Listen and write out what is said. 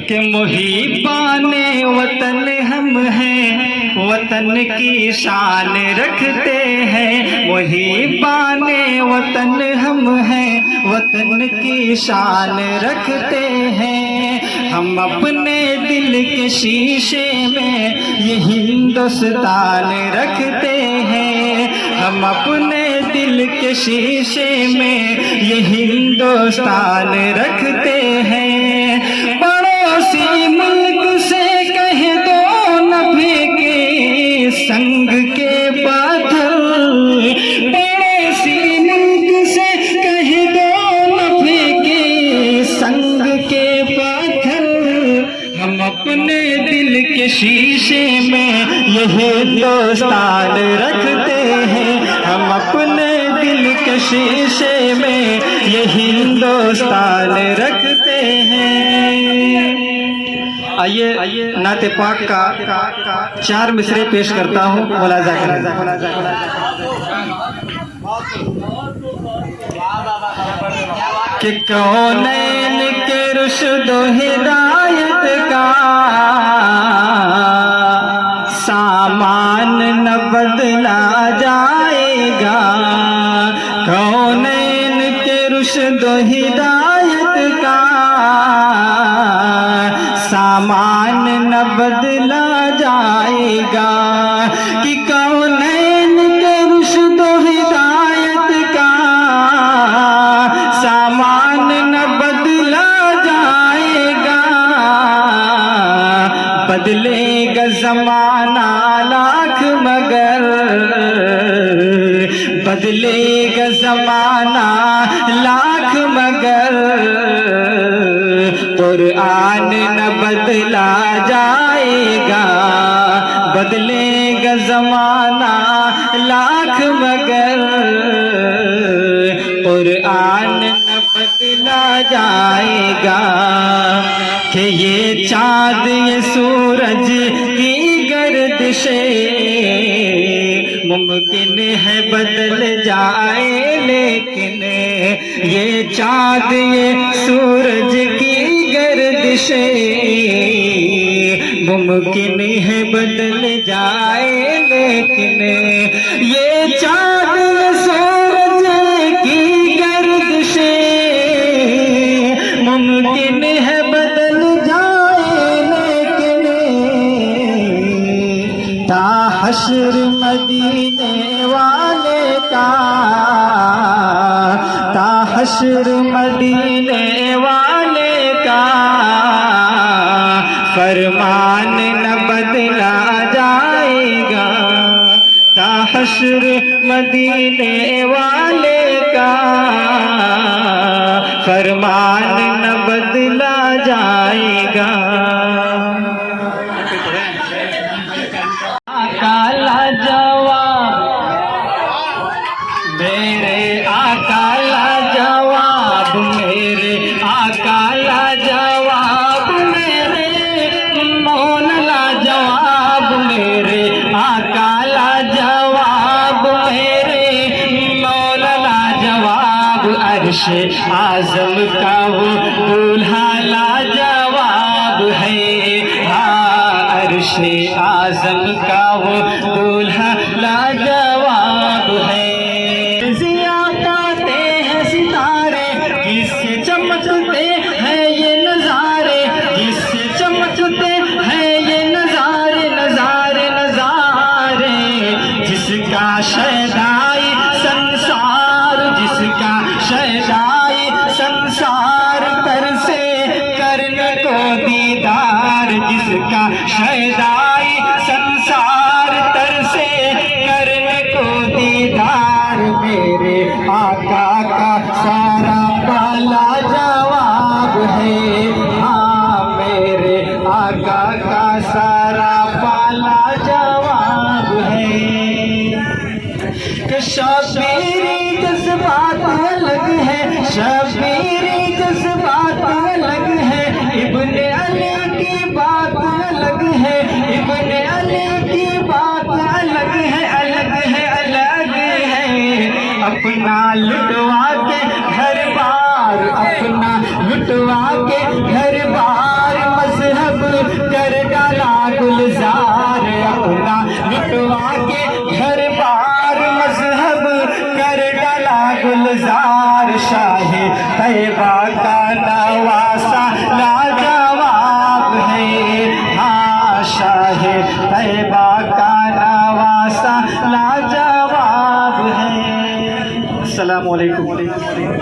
कि मुहीबाने वतन हम हैं, वतन की शान रखते हैं। मुहीबाने वतन हम हैं, वतन की शान रखते हैं। हम अपने दिल के शीशे में ये हिंदुस्तान रखते हैं। हम अपने दिल के शीशे में ये हिंदुस्तान रखते हैं। पड़ोसी मुल्क से कह दो न फेंके संग के पाथर। पड़ोसी मुल्क से कह दो न फेंके संग के पाथर। हम अपने दिल के शीशे में ये हिंदुस्तान रखते हैं। हम अपने दिल के शीशे में ये हिंदुस्तान रखते हैं। आइए नाते पाक का 4 मिसरे पेश करता हूँ। मुलाजा करें। कि कौनैन के रुश्द हिदायत का सामान न बदला जाएगा। कौनैन के रुश्द हिदायत का सामान न बदला जाएगा। कि कौनैन के रुश्द हिदायत का सामान न बदला जाएगा। बदलेगा ज़माना लाख मगर, बदलेगा ज़माना लाख मगर, कुरान न बदला जाएगा। बदलेगा ज़माना लाख मगर, कुरान न बदला जाएगा। कि ये चाँद ये सूरज की गर्दिशें मुमकिन है बदल जाए, लेकिन ये चाँद ये सूरज की गर्दिशें मुमकिन है बदल जाए, लेकिन ये चाँद ये सूरज की गर्दिशें मुमकिन है बदल जाए, लेकिन ता हश्र मदीने वाले का, ता हश्र मदीने वाले का फरमान न बदला जाएगा। ता हश्र मदीने वाले का फरमान न बदला जाएगा। काला जवाब मेरे आका ला जवाब, मेरे आका ला जवाब, मेरे मौला ला जवाब, मेरे आका ला जवाब, मेरे मौला ला जवाब। अर्श आज़म का वो दूल्हा ला जवाब है। हाँ, अर्श आज़म का वो दूल्हा ला जवाब है। ज़िया गाते हैं सितारे, जिससे चमकते हैं ये नज़ारे, जिससे चमकते हैं ये नज़ारे, नज़ारे नज़ारे। जिसका शैदाई संसार, जिसका शैदाई संसार कर से करने को दीदार, जिसका शैदाई संसार तर से करने को दीदार। मेरे आका का सारा पाला जवाब है। हाँ, मेरे आका का सारा पाला जवाब है। कि शबीरी जज्बात अलग है, शबीरी जज्बात अलग है। इब्ने अली की बात अलग है, इब्ने अली की बात अलग है, अलग है, अलग है। अपना लुटवा के घर बार, अपना लुटवा के घर तैयबा का नवासा लाजवाब है, हाँ शाह तैयबा का नवासा लाजवाब है। अस्सलामु अलैकुम।